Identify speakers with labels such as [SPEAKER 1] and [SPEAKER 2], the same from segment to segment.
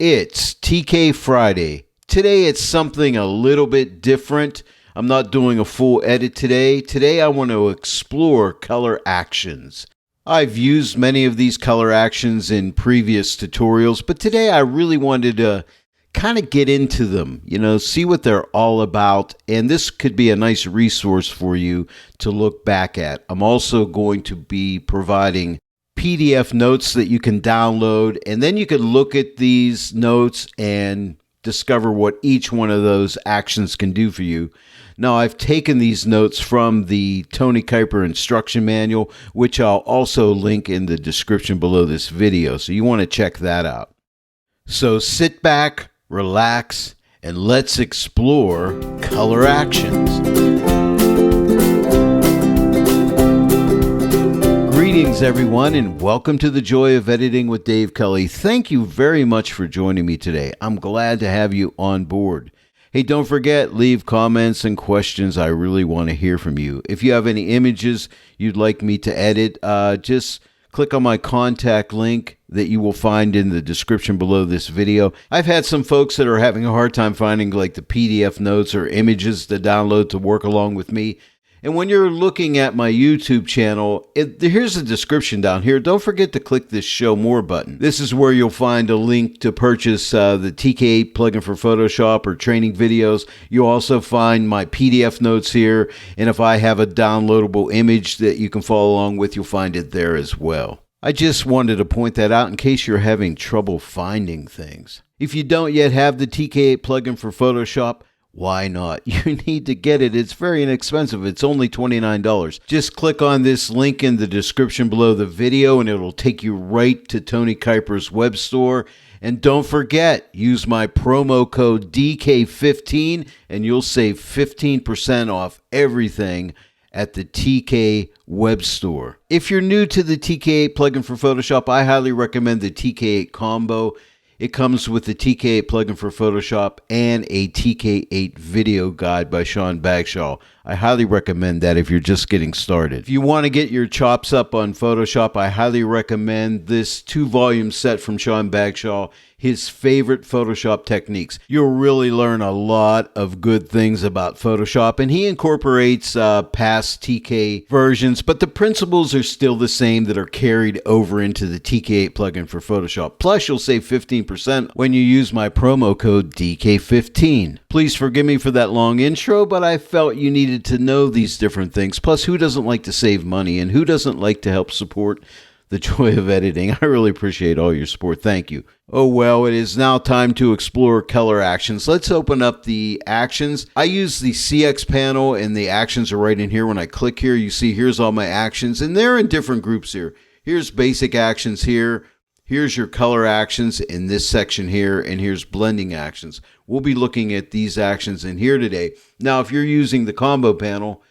[SPEAKER 1] It's TK Friday. Today it's something a little bit different. I'm not doing a full edit today. Today I want to explore color actions. I've used many of these color actions in previous tutorials, but today I really wanted to kind of get into them, see what they're all about, and this could be a nice resource for you to look back at. I'm also going to be providing PDF notes that you can download, and then you can look at these notes and discover what each one of those actions can do for you. Now, I've taken these notes from the Tony Kuiper instruction manual, which I'll also link in the description below this video, so you want to check that out. So sit back, relax, and let's explore color actions. Greetings, everyone, and welcome to the Joy of Editing with Dave Kelly. Thank you very much for joining me today. I'm glad to have you on board. Hey, don't forget, leave comments and questions. I really want to hear from you. If you have any images you'd like me to edit, just click on my contact link that you will find in the description below this video. I've had some folks that are having a hard time finding like the PDF notes or images to download to work along with me. And when you're looking at my YouTube channel, here's a description down here. Don't forget to click this Show More button. This is where you'll find a link to purchase the TK8 plugin for Photoshop or training videos. You'll also find my PDF notes here. And if I have a downloadable image that you can follow along with, you'll find it there as well. I just wanted to point that out in case you're having trouble finding things. If you don't yet have the TK8 plugin for Photoshop, why not? You need to get it. It's very inexpensive. It's only $29. Just click on this link in the description below the video and it'll take you right to Tony Kuiper's web store. And don't forget, use my promo code DK15 and you'll save 15% off everything at the TK web store. If you're new to the TK8 plugin for Photoshop, I highly recommend the TK8 combo. It comes with the TK8 plugin for Photoshop and a TK8 video guide by Sean Bagshaw. I highly recommend that if you're just getting started. If you want to get your chops up on Photoshop, I highly recommend this 2-volume set from Sean Bagshaw, his favorite Photoshop techniques. You'll really learn a lot of good things about Photoshop, and he incorporates past TK versions, but the principles are still the same that are carried over into the TK8 plugin for Photoshop. Plus, you'll save 15% when you use my promo code DK15. Please forgive me for that long intro, but I felt you needed to know these different things. Plus, who doesn't like to save money, and who doesn't like to help support the joy of editing? I really appreciate all your support. Thank you. Oh, well, it is now time to explore color actions. Let's open up the actions. I use the CX panel, and the actions are right in here. When I click here, you see here's all my actions, and they're in different groups here. Here's basic actions here. Here's your color actions in this section here, and here's blending actions. We'll be looking at these actions in here today. Now, if you're using the combo panel,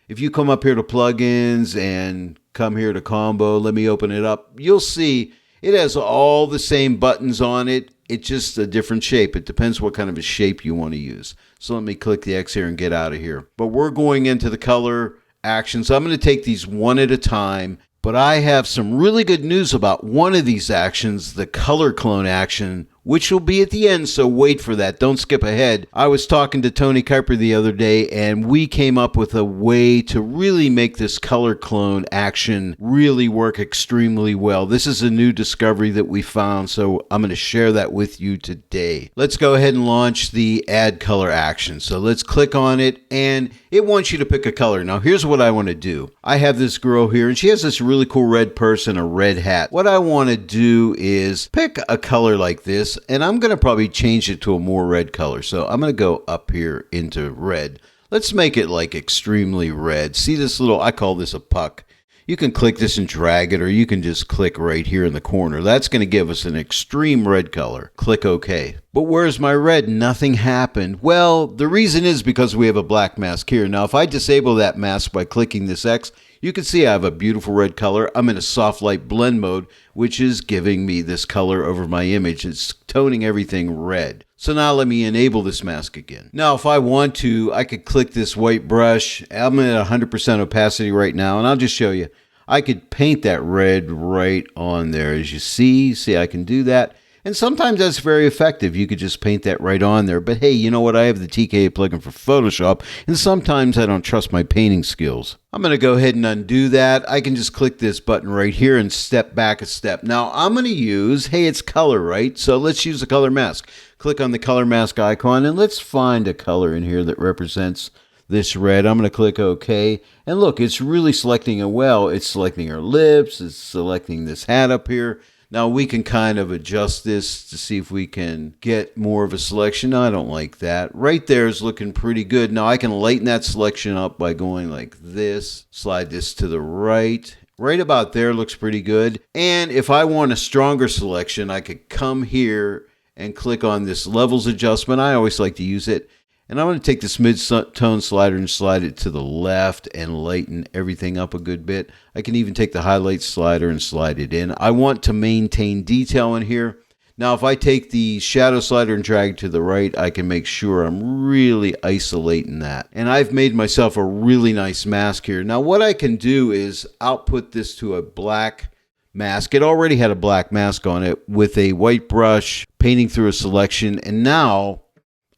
[SPEAKER 1] if you come up here to plugins and come here to combo, let me open it up. You'll see it has all the same buttons on it. It's just a different shape. It depends what kind of a shape you want to use. So let me click the X here and get out of here. But we're going into the color actions. I'm going to take these one at a time. But I have some really good news about one of these actions, the color clone action, which will be at the end, so wait for that. Don't skip ahead. I was talking to Tony Kuiper the other day, and we came up with a way to really make this color clone action really work extremely well. This is a new discovery that we found, so I'm going to share that with you today. Let's go ahead and launch the add color action. So let's click on it, and it wants you to pick a color. Now, here's what I want to do. I have this girl here, and she has this really cool red purse and a red hat. What I want to do is pick a color like this, and I'm going to probably change it to a more red color. So I'm going to go up here into red. Let's make it like extremely red. See this little, I call this a puck. You can click this and drag it, or you can just click right here in the corner. That's going to give us an extreme red color. Click OK. But where's my red? Nothing happened. Well, the reason is because we have a black mask here. Now, if I disable that mask by clicking this X, you can see I have a beautiful red color. I'm in a soft light blend mode, which is giving me this color over my image. It's toning everything red. So now let me enable this mask again. Now, if I want to, I could click this white brush. I'm at 100% opacity right now, and I'll just show you. I could paint that red right on there. As you see I can do that. And sometimes that's very effective. You could just paint that right on there. But hey, you know what? I have the TK8 plugin for Photoshop, and sometimes I don't trust my painting skills. I'm going to go ahead and undo that. I can just click this button right here and step back a step. Now I'm going to use, hey, it's color, right? So let's use a color mask. Click on the color mask icon and let's find a color in here that represents this red. I'm going to click OK. And look, it's really selecting it well. It's selecting her lips. It's selecting this hat up here. Now we can kind of adjust this to see if we can get more of a selection. I don't like that. Right there is looking pretty good. Now I can lighten that selection up by going like this. Slide this to the right. Right about there looks pretty good. And if I want a stronger selection, I could come here and click on this levels adjustment. I always like to use it. And I'm going to take this mid-tone slider and slide it to the left and lighten everything up a good bit. I can even take the highlight slider and slide it in. I want to maintain detail in here. Now, if I take the shadow slider and drag it to the right, I can make sure I'm really isolating that. And I've made myself a really nice mask here. Now, what I can do is output this to a black mask. It already had a black mask on it with a white brush, painting through a selection, and now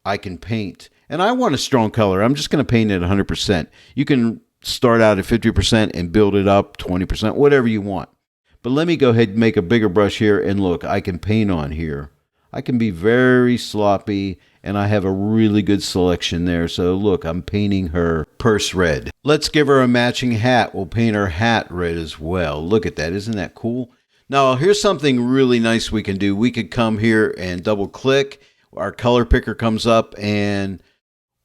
[SPEAKER 1] I can paint. And I want a strong color. I'm just going to paint it 100%. You can start out at 50% and build it up 20%, whatever you want. But let me go ahead and make a bigger brush here. And look, I can paint on here. I can be very sloppy, and I have a really good selection there. So look, I'm painting her purse red. Let's give her a matching hat. We'll paint her hat red as well. Look at that. Isn't that cool? Now, here's something really nice we can do. We could come here and double click. Our color picker comes up and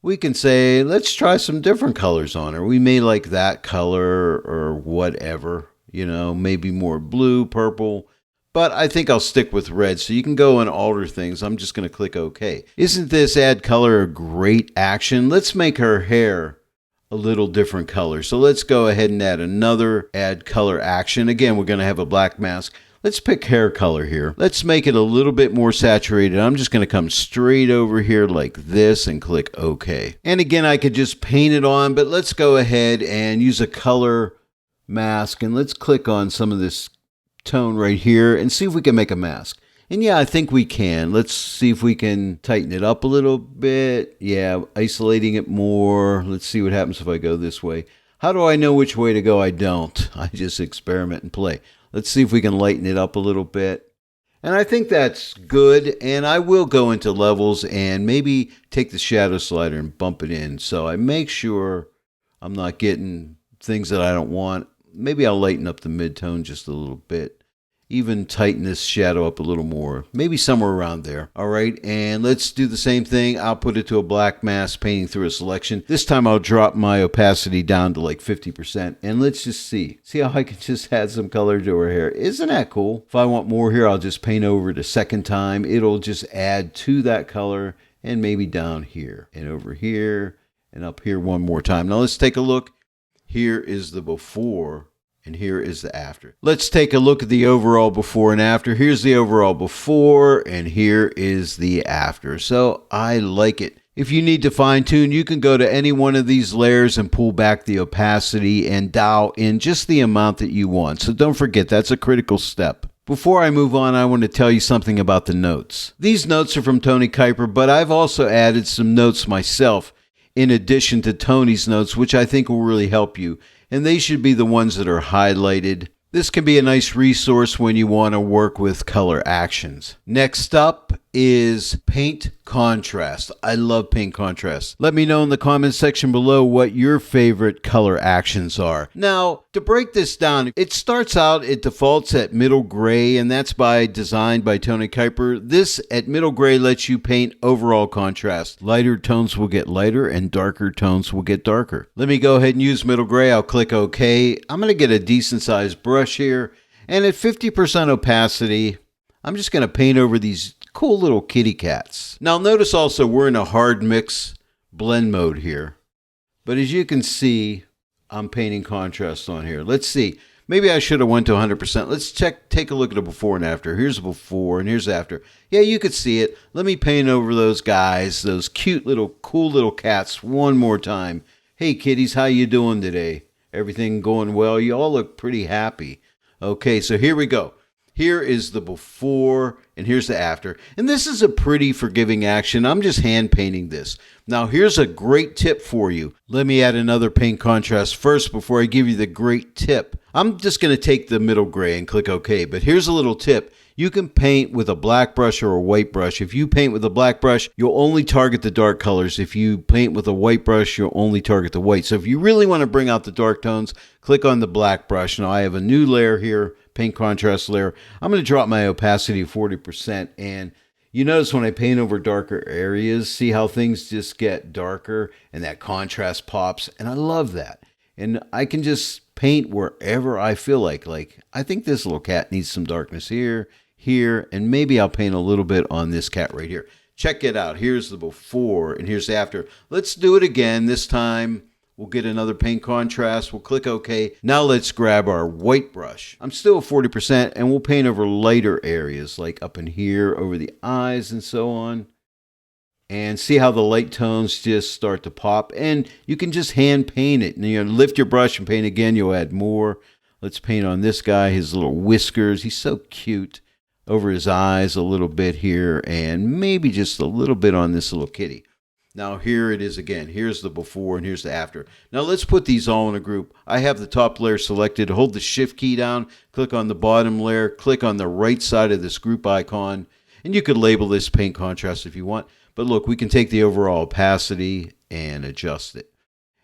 [SPEAKER 1] we can say, let's try some different colors on her. We may like that color or whatever, you know, maybe more blue, purple, but I think I'll stick with red. So you can go and alter things. I'm just going to click OK. Isn't this add color a great action? Let's make her hair a little different color. So let's go ahead and add another add color action. Again, we're going to have a black mask. Let's pick hair color here. Let's make it a little bit more saturated. I'm just going to come straight over here like this and click OK. And again, I could just paint it on, but let's go ahead and use a color mask and let's click on some of this tone right here and see if we can make a mask. And yeah, I think we can. Let's see if we can tighten it up a little bit. Yeah, isolating it more. Let's see what happens if I go this way. How do I know which way to go? I don't. I just experiment and play. Let's see if we can lighten it up a little bit. And I think that's good. And I will go into levels and maybe take the shadow slider and bump it in. So I make sure I'm not getting things that I don't want. Maybe I'll lighten up the mid-tone just a little bit. Even tighten this shadow up a little more. Maybe somewhere around there. All right, and let's do the same thing. I'll put it to a black mask, painting through a selection. This time I'll drop my opacity down to like 50%. And let's just see. See how I can just add some color to her hair. Isn't that cool? If I want more here, I'll just paint over it a second time. It'll just add to that color and maybe down here and over here and up here one more time. Now let's take a look. Here is the before. And here is the after. Let's take a look at the overall before and after. Here's the overall before, and here is the after. So I like it. If you need to fine tune, you can go to any one of these layers and pull back the opacity and dial in just the amount that you want. So don't forget, that's a critical step. Before I move on, I want to tell you something about the notes. These notes are from Tony Kuiper, but I've also added some notes myself in addition to Tony's notes, which I think will really help you. And they should be the ones that are highlighted. This can be a nice resource when you want to work with color actions. Next up is paint contrast. I love paint contrast. Let me know in the comments section below what your favorite color actions are. Now, to break this down, it starts out, it defaults at middle gray, and that's designed by Tony Kuiper. This at middle gray lets you paint overall contrast. Lighter tones will get lighter and darker tones will get darker. Let me go ahead and use middle gray. I'll click OK. I'm going to get a decent sized brush here, and at 50% opacity, I'm just going to paint over these cool little kitty cats. Now notice also we're in a hard mix blend mode here. But as you can see, I'm painting contrast on here. Let's see. Maybe I should have went to 100%. Let's take a look at the before and after. Here's before and here's after. Yeah, you could see it. Let me paint over those guys, those cute little, cool little cats one more time. Hey kitties, how you doing today? Everything going well? You all look pretty happy. Okay, so here we go. Here is the before and here's the after. And this is a pretty forgiving action. I'm just hand painting this. Now here's a great tip for you. Let me add another paint contrast first before I give you the great tip. I'm just going to take the middle gray and click OK. But here's a little tip. You can paint with a black brush or a white brush. If you paint with a black brush, you'll only target the dark colors. If you paint with a white brush, you'll only target the white. So if you really want to bring out the dark tones, click on the black brush. Now I have a new layer here, paint contrast layer. I'm going to drop my opacity to 40%. And you notice when I paint over darker areas, see how things just get darker and that contrast pops. And I love that. And I can just paint wherever I feel like. Like, I think this little cat needs some darkness here, and maybe I'll paint a little bit on this cat right here. Check it out. Here's the before and here's the after. Let's do it again. This time we'll get another paint contrast. We'll click OK. Now let's grab our white brush. I'm still at 40% and we'll paint over lighter areas like up in here over the eyes and so on. And see how the light tones just start to pop. And you can just hand paint it. And lift your brush and paint again. You'll add more. Let's paint on this guy, his little whiskers. He's so cute. Over his eyes a little bit here. And maybe just a little bit on this little kitty. Now here it is again. Here's the before and here's the after. Now let's put these all in a group. I have the top layer selected. Hold the shift key down. Click on the bottom layer. Click on the right side of this group icon. And you could label this paint contrast if you want. But look, we can take the overall opacity and adjust it.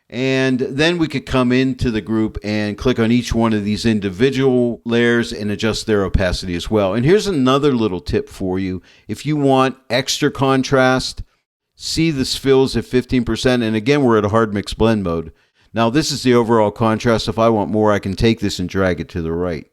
[SPEAKER 1] And then we could come into the group and click on each one of these individual layers and adjust their opacity as well. And here's another little tip for you. If you want extra contrast, see the fills at 15%. And again, we're at a hard mix blend mode. Now this is the overall contrast. If I want more, I can take this and drag it to the right.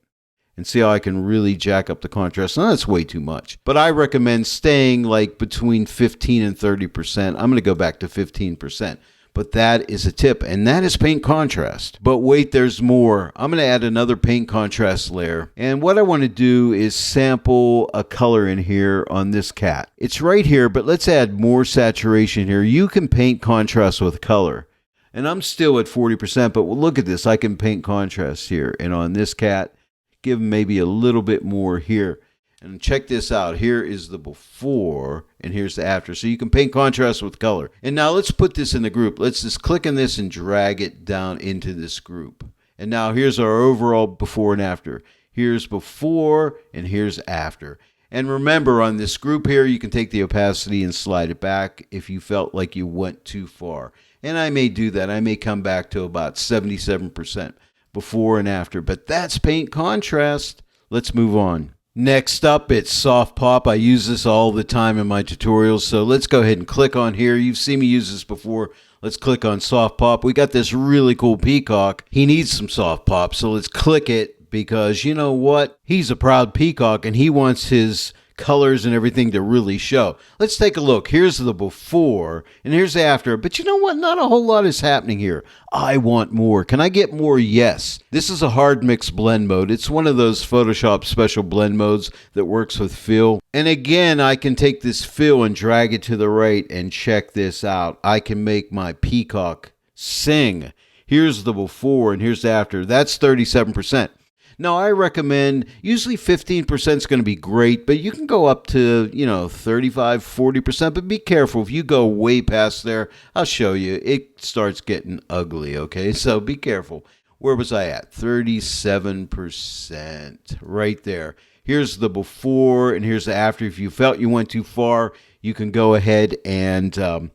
[SPEAKER 1] And see how I can really jack up the contrast. Now that's way too much. But I recommend staying like between 15 and 30%. I'm going to go back to 15%. But that is a tip. And that is paint contrast. But wait, there's more. I'm going to add another paint contrast layer. And what I want to do is sample a color in here on this cat. It's right here, but let's add more saturation here. You can paint contrast with color. And I'm still at 40%, but look at this. I can paint contrast here. And on this cat, give him maybe a little bit more here. And check this out. Here is the before and here's the after. So you can paint contrast with color. And now let's put this in the group. Let's just click on this and drag it down into this group. And now here's our overall before and after. Here's before and here's after. And remember, on this group here, you can take the opacity and slide it back if you felt like you went too far. And I may do that. I may come back to about 77%. Before and after, but that's paint contrast. Let's move on. Next up, it's soft pop. I use this all the time in my tutorials, so let's go ahead and click on here. You've seen me use this before. Let's click on soft pop. We got this really cool peacock. He needs some soft pop, so let's click it because you know what? He's a proud peacock and he wants his colors and everything to really show. Let's take a look. Here's the before and here's the after. But you know what? Not a whole lot is happening here. I want more. Can I get more? Yes. This is a hard mix blend mode. It's one of those Photoshop special blend modes that works with fill. And again, I can take this fill and drag it to the right and check this out. I can make my peacock sing. Here's the before and here's the after. That's 37%. Now, I recommend usually 15% is going to be great, but you can go up to, 35, 40%, but be careful. If you go way past there, I'll show you. It starts getting ugly, okay? So be careful. Where was I at? 37% right there. Here's the before and here's the after. If you felt you went too far, you can go ahead and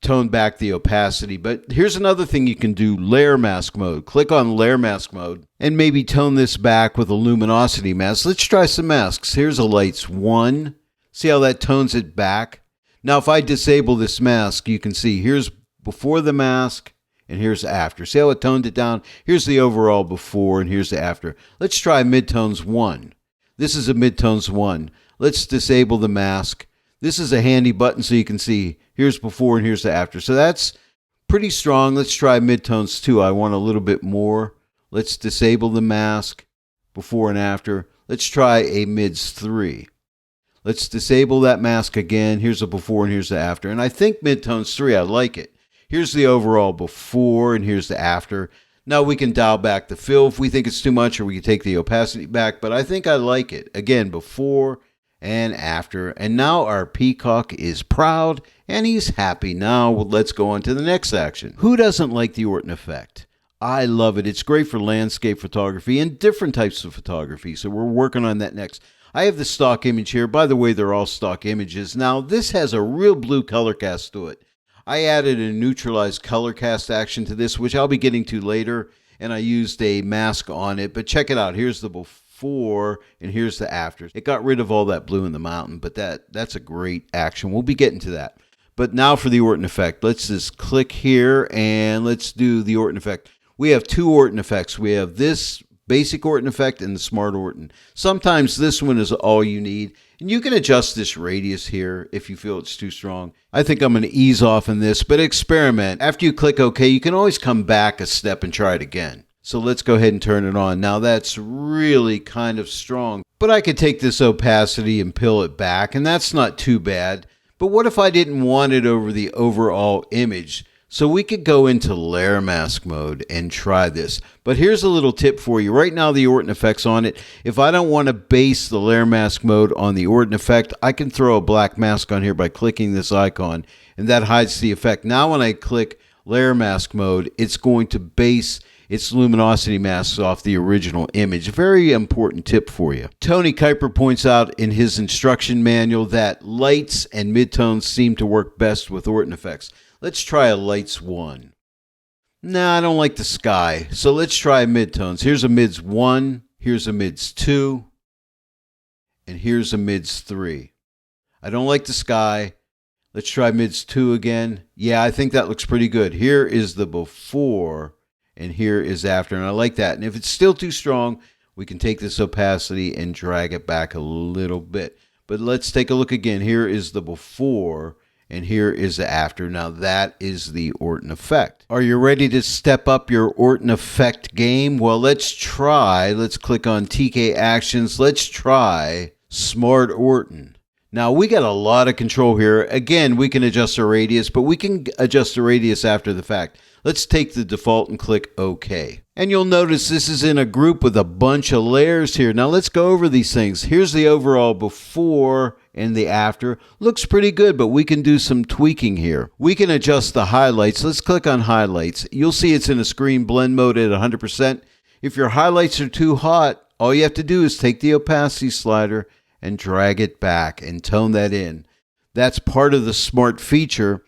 [SPEAKER 1] tone back the opacity. But here's another thing you can do, layer mask mode. Click on layer mask mode and maybe tone this back with a luminosity mask. Let's try some masks. Here's a lights 1. See how that tones it back? Now if I disable this mask, you can see here's before the mask and here's after. See how it toned it down? Here's the overall before and here's the after. Let's try midtones 1. This is a midtones 1. Let's disable the mask. This is a handy button so you can see here's before and here's the after. So that's pretty strong. Let's try midtones 2. I want a little bit more. Let's disable the mask, before and after. Let's try a mids 3. Let's disable that mask again. Here's a before and here's the after. And I think midtones 3, I like it. Here's the overall before and here's the after. Now we can dial back the fill if we think it's too much, or we can take the opacity back, but I think I like it. Again, before and after. And now our peacock is proud and he's happy. Now let's go on to the next action. Who doesn't like the Orton effect? I love it. It's great for landscape photography and different types of photography. So we're working on that next. I have the stock image here. By the way, they're all stock images. Now this has a real blue color cast to it. I added a Neutralize color cast action to this, which I'll be getting to later. And I used a mask on it. But check it out. Here's the before and here's the after. It got rid of all that blue in the mountain, but that's a great action. We'll be getting to that. But now for the Orton effect. Let's just click here and let's do the Orton effect. We have two Orton effects. We have this basic Orton effect and the smart Orton. Sometimes this one is all you need. And you can adjust this radius here if you feel it's too strong. I think I'm going to ease off in this, but experiment. After you click OK, you can always come back a step and try it again. So let's go ahead and turn it on. Now that's really kind of strong, but I could take this opacity and peel it back, and that's not too bad. But what if I didn't want it over the overall image? So we could go into layer mask mode and try this. But here's a little tip for you. Right now the Orton effect's on it. If I don't want to base the layer mask mode on the Orton effect, I can throw a black mask on here by clicking this icon, and that hides the effect. Now when I click layer mask mode, it's going to base its luminosity masks off the original image. Very important tip for you. Tony Kuiper points out in his instruction manual that lights and midtones seem to work best with Orton effects. Let's try a lights 1. Nah, I don't like the sky. So let's try midtones. Here's a mids 1, here's a mids 2, and here's a mids 3. I don't like the sky. Let's try mids 2 again. Yeah, I think that looks pretty good. Here is the before and here is after, and I like that. And if it's still too strong, we can take this opacity and drag it back a little bit. But let's take a look again. Here is the before and here is the after. Now that is the Orton effect. Are you ready to step up your Orton effect game? Well, let's try. Let's click on TK Actions. Let's try Smart Orton. Now we got a lot of control here. Again, we can adjust the radius, but we can adjust the radius after the fact. Let's take the default and click OK. And you'll notice this is in a group with a bunch of layers here. Now let's go over these things. Here's the overall before and the after. Looks pretty good, but we can do some tweaking here. We can adjust the highlights. Let's click on highlights. You'll see it's in a screen blend mode at 100%. If your highlights are too hot, all you have to do is take the opacity slider and drag it back and tone that in. That's part of the smart feature.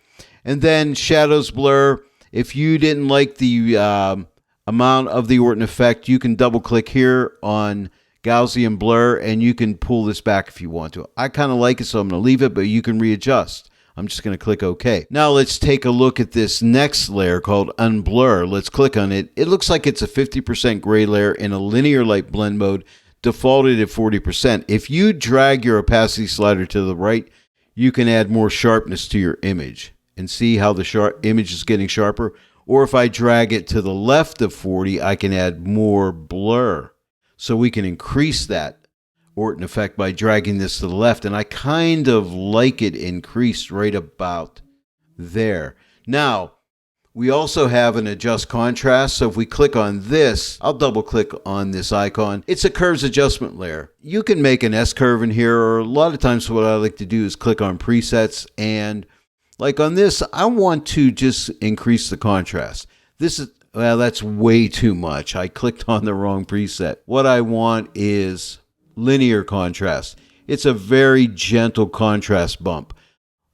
[SPEAKER 1] And then shadows blur. If you didn't like the amount of the Orton effect, you can double click here on Gaussian blur and you can pull this back if you want to. I kind of like it, so I'm going to leave it, but you can readjust. I'm just going to click OK. Now let's take a look at this next layer called Unblur. Let's click on it. It looks like it's a 50% gray layer in a linear light blend mode, defaulted at 40%. If you drag your opacity slider to the right, you can add more sharpness to your image and see how the image is getting sharper. Or if I drag it to the left of 40, I can add more blur. So we can increase that Orton effect by dragging this to the left. And I kind of like it increased right about there. Now, we also have an adjust contrast. So if we click on this, I'll double click on this icon. It's a curves adjustment layer. You can make an S curve in here, or a lot of times what I like to do is click on presets, and like on this, I want to just increase the contrast. This is, well, that's way too much. I clicked on the wrong preset. What I want is linear contrast. It's a very gentle contrast bump.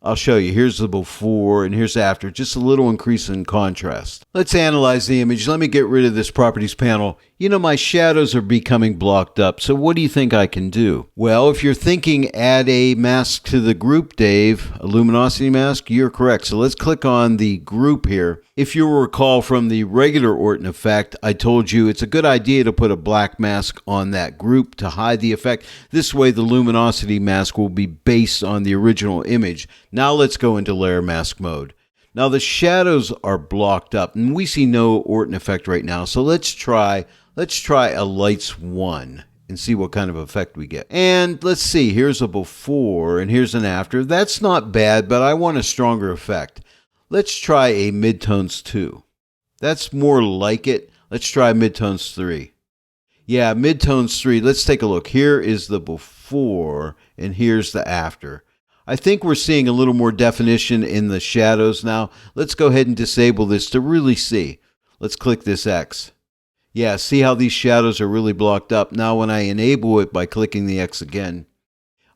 [SPEAKER 1] I'll show you. Here's the before and here's after. Just a little increase in contrast. Let's analyze the image. Let me get rid of this properties panel. You know, my shadows are becoming blocked up. So what do you think I can do? Well, if you're thinking add a mask to the group, Dave, a luminosity mask, you're correct. So let's click on the group here. If you recall from the regular Orton effect, I told you it's a good idea to put a black mask on that group to hide the effect. This way the luminosity mask will be based on the original image. Now let's go into layer mask mode. Now the shadows are blocked up and we see no Orton effect right now. So let's try a lights 1 and see what kind of effect we get. And let's see, here's a before and here's an after. That's not bad, but I want a stronger effect. Let's try a midtones 2. That's more like it. Let's try midtones 3. Yeah, midtones 3. Let's take a look. Here is the before and here's the after. I think we're seeing a little more definition in the shadows now. Let's go ahead and disable this to really see. Let's click this X. Yeah, see how these shadows are really blocked up. Now when I enable it by clicking the X again,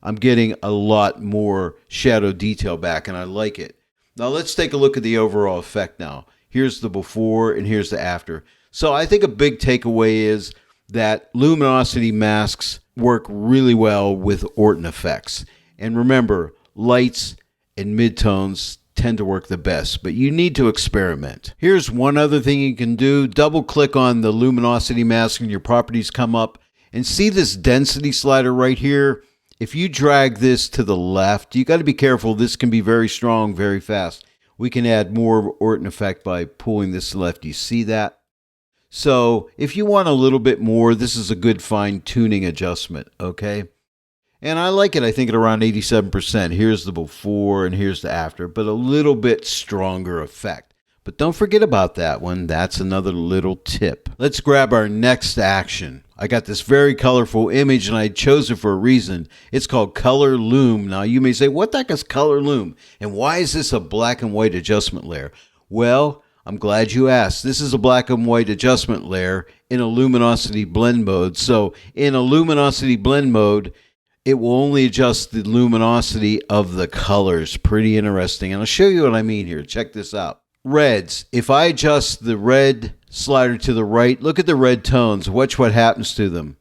[SPEAKER 1] I'm getting a lot more shadow detail back, and I like it. Now let's take a look at the overall effect now. Here's the before and here's the after. So I think a big takeaway is that luminosity masks work really well with Orton effects. And remember, lights and midtones tend to work the best, but you need to experiment. Here's one other thing you can do. Double click on the luminosity mask and your properties come up, and see this density slider right here. If you drag this to the left, you got to be careful. This can be very strong, very fast. We can add more Orton effect by pulling this to the left. You see that? So if you want a little bit more, this is a good fine-tuning adjustment, okay? And I like it, I think, at around 87%. Here's the before and here's the after, but a little bit stronger effect. But don't forget about that one. That's another little tip. Let's grab our next action. I got this very colorful image, and I chose it for a reason. It's called Color Loom. Now, you may say, what the heck is Color Loom? And why is this a black and white adjustment layer? Well, I'm glad you asked. This is a black and white adjustment layer in a luminosity blend mode. So in a luminosity blend mode, it will only adjust the luminosity of the colors. Pretty interesting. And I'll show you what I mean here. Check this out. Reds. If I adjust the red slider to the right, look at the red tones. Watch what happens to them.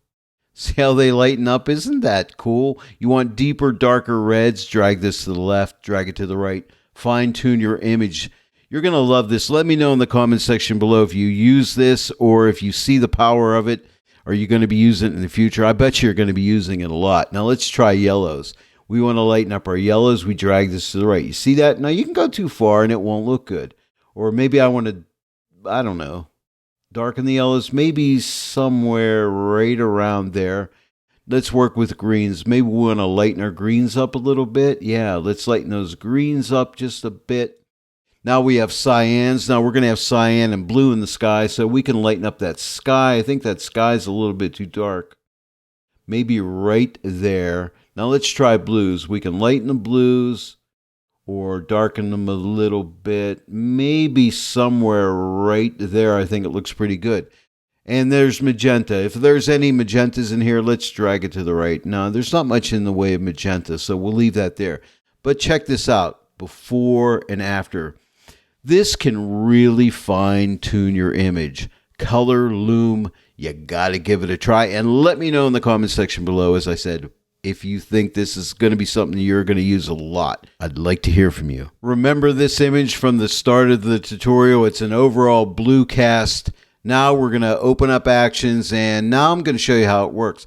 [SPEAKER 1] See how they lighten up? Isn't that cool? You want deeper, darker reds? Drag this to the left, drag it to the right. Fine tune your image. You're going to love this. Let me know in the comment section below if you use this or if you see the power of it. Are you going to be using it in the future? I bet you're going to be using it a lot. Now let's try yellows. We want to lighten up our yellows. We drag this to the right. You see that? Now you can go too far and it won't look good. Or maybe I want to, I don't know, darken the yellows. Maybe somewhere right around there. Let's work with greens. Maybe we want to lighten our greens up a little bit. Yeah, let's lighten those greens up just a bit. Now we have cyans. Now we're going to have cyan and blue in the sky, so we can lighten up that sky. I think that sky's a little bit too dark. Maybe right there. Now let's try blues. We can lighten the blues or darken them a little bit. Maybe somewhere right there. I think it looks pretty good. And there's magenta. If there's any magentas in here, let's drag it to the right. No, there's not much in the way of magenta, so we'll leave that there. But check this out, before and after. This can really fine-tune your image. Color Loom, you got to give it a try. And let me know in the comment section below, as I said, if you think this is going to be something you're going to use a lot. I'd like to hear from you. Remember this image from the start of the tutorial. It's an overall blue cast. Now we're going to open up actions, and now I'm going to show you how it works.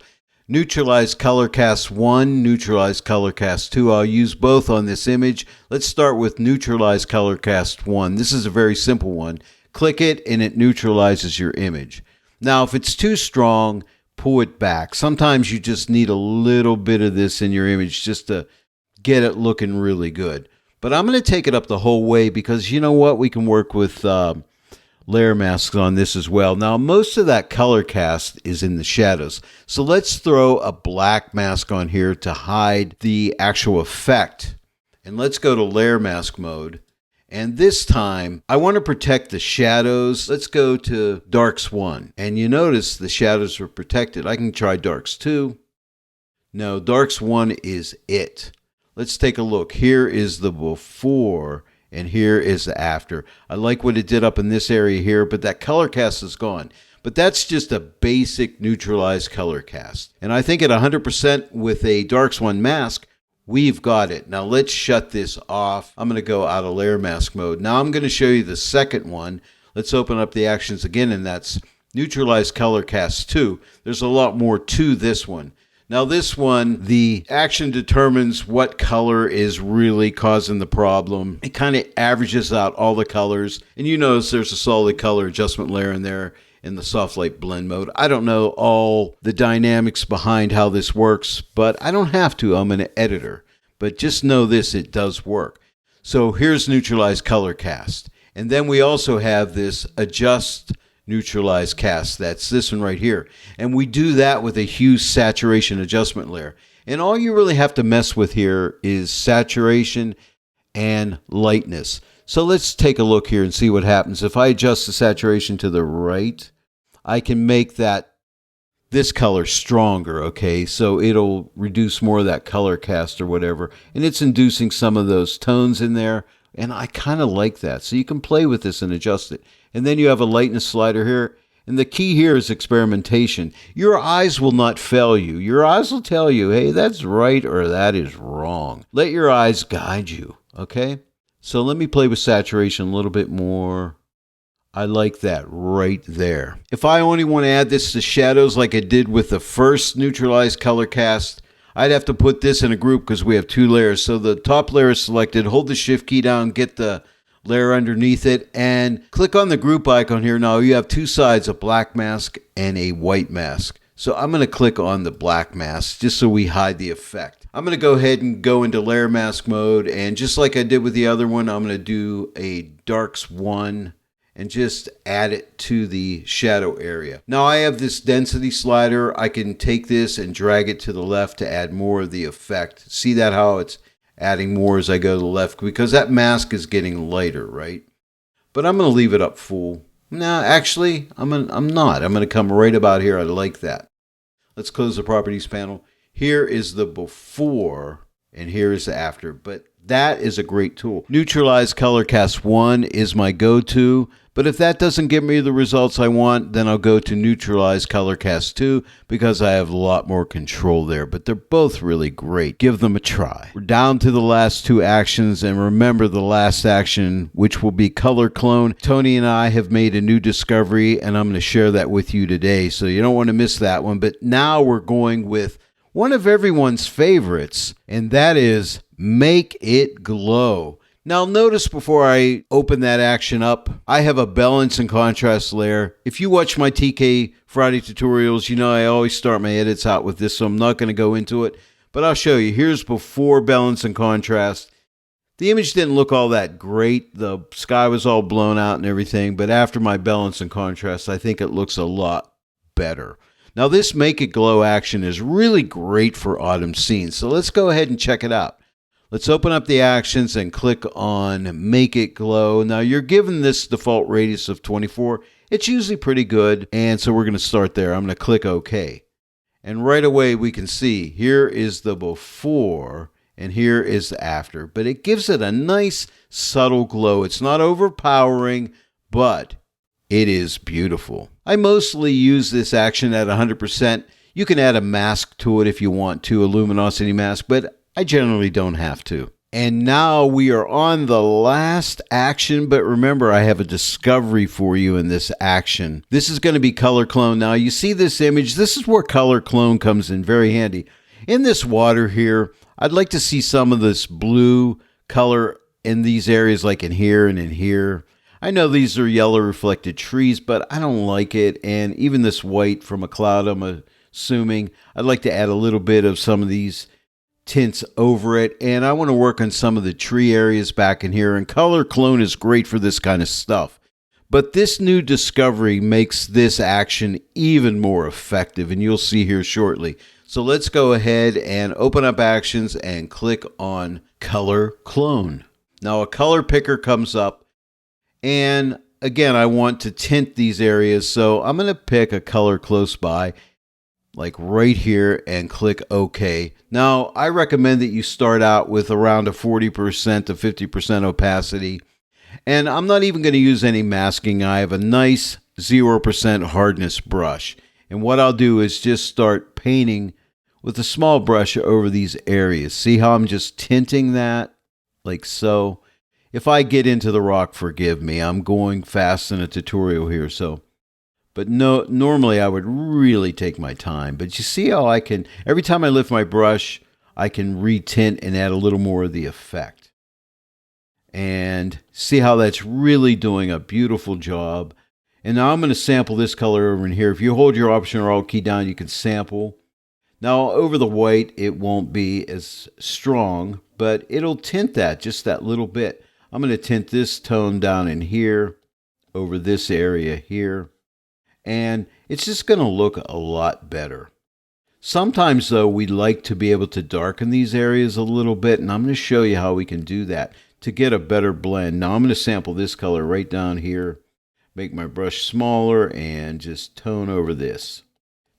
[SPEAKER 1] Neutralize Color Cast 1, Neutralize Color Cast 2. I'll use both on this image. Let's start with Neutralize Color Cast 1. This is a very simple one. Click it and it neutralizes your image. Now if it's too strong, pull it back. Sometimes you just need a little bit of this in your image just to get it looking really good. But I'm going to take it up the whole way because you know what? We can work with layer masks on this as well. Now most of that color cast is in the shadows. So let's throw a black mask on here to hide the actual effect. And let's go to layer mask mode. And this time I want to protect the shadows. Let's go to darks 1. And you notice the shadows are protected. I can try darks 2. No, darks 1 is it. Let's take a look. Here is the before and here is the after. I like what it did up in this area here, but that color cast is gone. But that's just a basic neutralized color cast. And I think at 100% with a darks 1 mask, we've got it. Now let's shut this off. I'm going to go out of layer mask mode. Now I'm going to show you the second one. Let's open up the actions again, and that's Neutralize Color Cast 2. There's a lot more to this one. Now this one, the action determines what color is really causing the problem. It kind of averages out all the colors. And you notice there's a solid color adjustment layer in there in the soft light blend mode. I don't know all the dynamics behind how this works, but I don't have to. I'm an editor. But just know this, it does work. So here's Neutralize Color Cast. And then we also have this Adjust Neutralize cast. That's this one right here. And we do that with a hue saturation adjustment layer. And all you really have to mess with here is saturation and lightness. So let's take a look here and see what happens. If I adjust the saturation to the right, I can make this color stronger, okay? So it'll reduce more of that color cast or whatever. And it's inducing some of those tones in there. And I kind of like that. So you can play with this and adjust it. And then you have a lightness slider here. And the key here is experimentation. Your eyes will not fail you. Your eyes will tell you, hey, that's right or that is wrong. Let your eyes guide you, okay? So let me play with saturation a little bit more. I like that right there. If I only want to add this to shadows like I did with the first Neutralize color cast, I'd have to put this in a group because we have 2 layers. So the top layer is selected, hold the shift key down, get the layer underneath it, and click on the group icon here. Now you have 2 sides, a black mask and a white mask. So I'm going to click on the black mask just so we hide the effect. I'm going to go ahead and go into layer mask mode, and just like I did with the other one, I'm going to do a darks 1 and just add it to the shadow area. Now I have this density slider. I can take this and drag it to the left to add more of the effect. See that how it's adding more as I go to the left because that mask is getting lighter, right? But I'm going to leave it up full. No, actually, I'm not. I'm going to come right about here. I like that. Let's close the properties panel. Here is the before and here is the after, but that is a great tool. Neutralize Color Cast 1 is my go-to, but if that doesn't give me the results I want, then I'll go to Neutralize Color Cast 2 because I have a lot more control there, but they're both really great. Give them a try. We're down to the last 2 actions, and remember the last action, which will be Color Clone. Tony and I have made a new discovery, and I'm going to share that with you today, so you don't want to miss that one, but now we're going with one of everyone's favorites, and that is Make It Glow. Now notice before I open that action up, I have a balance and contrast layer. If you watch my TK Friday tutorials, you know I always start my edits out with this, so I'm not going to go into it, but I'll show you. Here's before balance and contrast. The image didn't look all that great. The sky was all blown out and everything, but after my balance and contrast, I think it looks a lot better. Now this Make It Glow action is really great for autumn scenes, so let's go ahead and check it out. Let's open up the actions and click on Make It Glow. Now you're given this default radius of 24. It's usually pretty good, and so we're going to start there. I'm going to click OK. And right away we can see here is the before and here is the after, but it gives it a nice subtle glow. It's not overpowering, but it is beautiful. I mostly use this action at 100%. You can add a mask to it if you want to, a luminosity mask, but I generally don't have to. And now we are on the last action, but remember I have a discovery for you in this action. This is going to be Color Clone. Now you see this image, this is where Color Clone comes in very handy. In this water here, I'd like to see some of this blue color in these areas like in here and in here. I know these are yellow reflected trees, but I don't like it. And even this white from a cloud, I'm assuming. I'd like to add a little bit of some of these tints over it. And I want to work on some of the tree areas back in here. And Color Clone is great for this kind of stuff. But this new discovery makes this action even more effective. And you'll see here shortly. So let's go ahead and open up actions and click on Color Clone. Now a color picker comes up. And again, I want to tint these areas, so I'm going to pick a color close by, like right here, and click OK. Now, I recommend that you start out with around a 40% to 50% opacity. And I'm not even going to use any masking. I have a nice 0% hardness brush. And what I'll do is just start painting with a small brush over these areas. See how I'm just tinting that, like so. If I get into the rock, forgive me. I'm going fast in a tutorial here, so. But no, normally I would really take my time. But you see how I can, every time I lift my brush, I can retint and add a little more of the effect. And see how that's really doing a beautiful job. And now I'm going to sample this color over in here. If you hold your Option or Alt key down, you can sample. Now over the white, it won't be as strong, but it'll tint that just that little bit. I'm going to tint this tone down in here, over this area here. and it's just going to look a lot better. Sometimes, though, we'd like to be able to darken these areas a little bit, and I'm going to show you how we can do that to get a better blend. Now, I'm going to sample this color right down here, make my brush smaller, and just tone over this.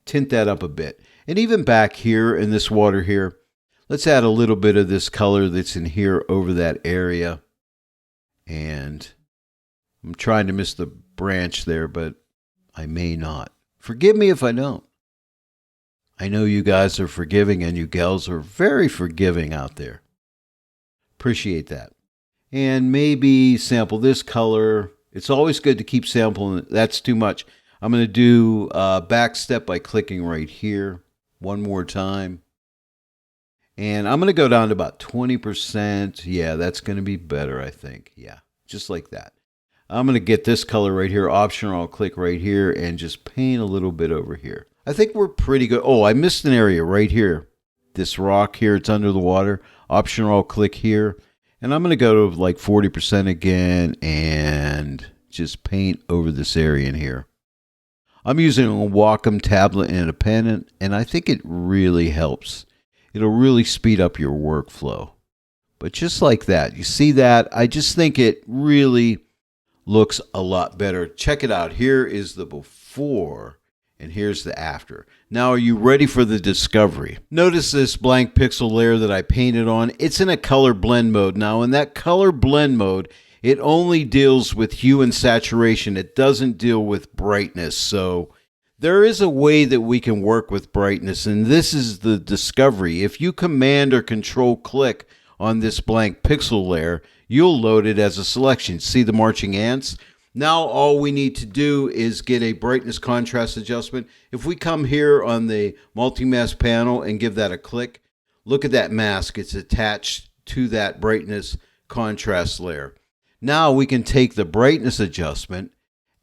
[SPEAKER 1] Tint that up a bit. And even back here in this water here, let's add a little bit of this color that's in here over that area. And I'm trying to miss the branch there, but I may not. Forgive me if I don't. I know you guys are forgiving, and you gals are very forgiving out there. Appreciate that. And maybe sample this color. It's always good to keep sampling. That's too much. I'm going to do back step by clicking right here one more time. And I'm going to go down to about 20%. Yeah, that's going to be better, I think. Yeah, just like that. I'm going to get this color right here, option, or I'll click right here and just paint a little bit over here. I think we're pretty good. Oh, I missed an area right here. This rock here, it's under the water. Option, or I'll click here. And I'm going to go to like 40% again and just paint over this area in here. I'm using a Wacom tablet and a pen, and I think it really helps. It'll really speed up your workflow. But just like that, you see that? I just think it really looks a lot better. Check it out. Here is the before, and here's the after. Now, are you ready for the discovery? Notice this blank pixel layer that I painted on. It's in a color blend mode. Now, in that color blend mode, it only deals with hue and saturation. It doesn't deal with brightness. So there is a way that we can work with brightness, and this is the discovery. If you command or control click on this blank pixel layer, you'll load it as a selection. See the marching ants? Now all we need to do is get a brightness contrast adjustment. If we come here on the multi-mask panel and give that a click, look at that mask. It's attached to that brightness contrast layer. Now we can take the brightness adjustment,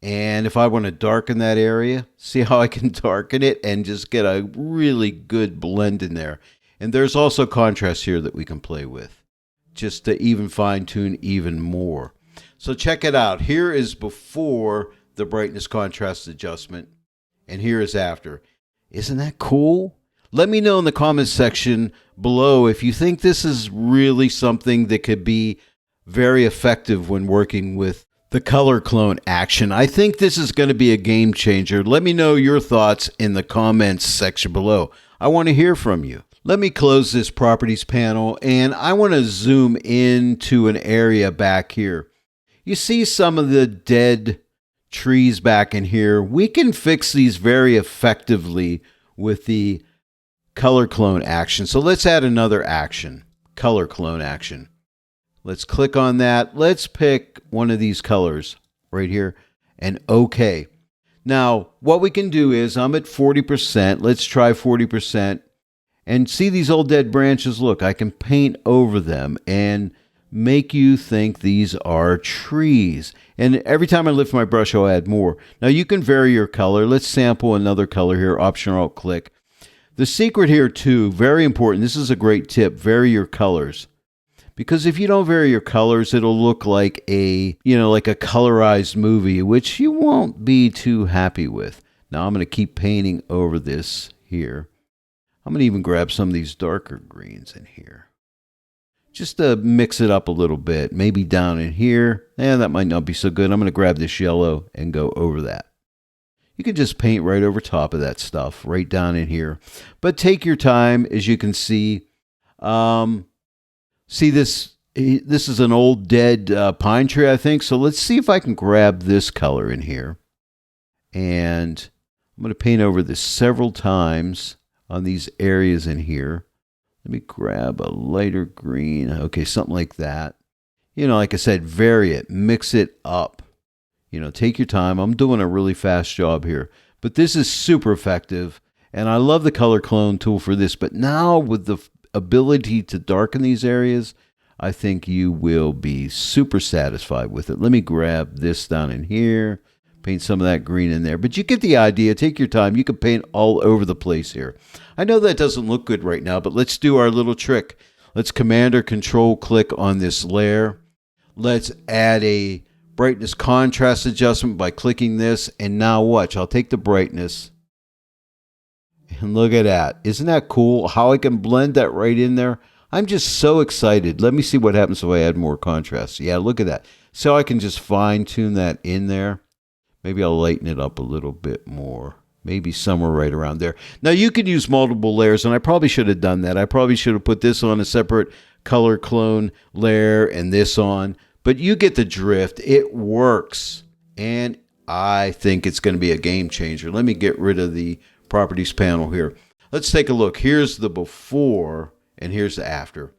[SPEAKER 1] and if I want to darken that area, see how I can darken it and just get a really good blend in there. And there's also contrast here that we can play with, just to even fine-tune even more. So check it out. Here is before the brightness contrast adjustment, and here is after. Isn't that cool? Let me know in the comments section below if you think this is really something that could be very effective when working with the color clone action. I think this is going to be a game changer. Let me know your thoughts in the comments section below. I want to hear from you. Let me close this properties panel, and I want to zoom into an area back here. You see some of the dead trees back in here. We can fix these very effectively with the color clone action. So let's add another action, color clone action. Let's click on that. Let's pick one of these colors right here and OK. Now, what we can do is I'm at 40%. Let's try 40%. And see these old dead branches? Look, I can paint over them and make you think these are trees. And every time I lift my brush, I'll add more. Now, you can vary your color. Let's sample another color here. Option or Alt click. The secret here, too, very important. This is a great tip. Vary your colors. Because if you don't vary your colors, it'll look like like a colorized movie, which you won't be too happy with. Now, I'm going to keep painting over this here. I'm going to even grab some of these darker greens in here, just to mix it up a little bit. Maybe down in here. That might not be so good. I'm going to grab this yellow and go over that. You can just paint right over top of that stuff, right down in here. But take your time, as you can see. See this? This is an old dead pine tree, I think. So let's see if I can grab this color in here. And I'm going to paint over this several times on these areas in here. Let me grab a lighter green. Okay, something like that. Like I said, vary it, mix it up. Take your time. I'm doing a really fast job here. But this is super effective, and I love the color clone tool for this. But now with the ability to darken these areas, I think you will be super satisfied with it. Let me grab this down in here. Paint some of that green in there. But you get the idea. Take your time. You can paint all over the place here. I know that doesn't look good right now, but let's do our little trick. Let's Command or Control click on this layer. Let's add a brightness contrast adjustment by clicking this. And now watch, I'll take the brightness. And look at that. Isn't that cool how I can blend that right in there? I'm just so excited. Let me see what happens if I add more contrast. Yeah, look at that. So I can just fine tune that in there. Maybe I'll lighten it up a little bit more. Maybe somewhere right around there. Now you could use multiple layers, and I probably should have done that. I probably should have put this on a separate color clone layer and this on. But you get the drift. It works. And I think it's going to be a game changer. Let me get rid of the properties panel here. Let's take a look. Here's the before and here's the after.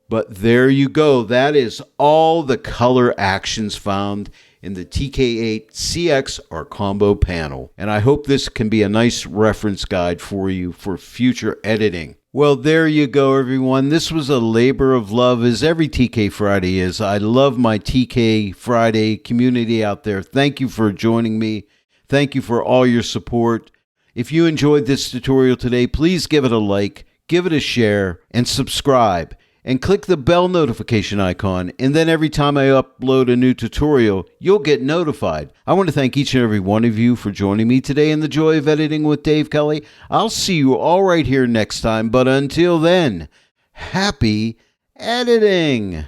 [SPEAKER 1] But there you go. That is all the color actions found in the TK8 CX or combo panel. And I hope this can be a nice reference guide for you for future editing. Well, there you go, everyone. This was a labor of love, as every TK Friday is. I love my TK Friday community out there. Thank you for joining me. Thank you for all your support. If you enjoyed this tutorial today, please give it a like, give it a share, and subscribe. And click the bell notification icon, and then every time I upload a new tutorial, you'll get notified. I want to thank each and every one of you for joining me today in the Joy of Editing with Dave Kelly. I'll see you all right here next time, but until then, happy editing!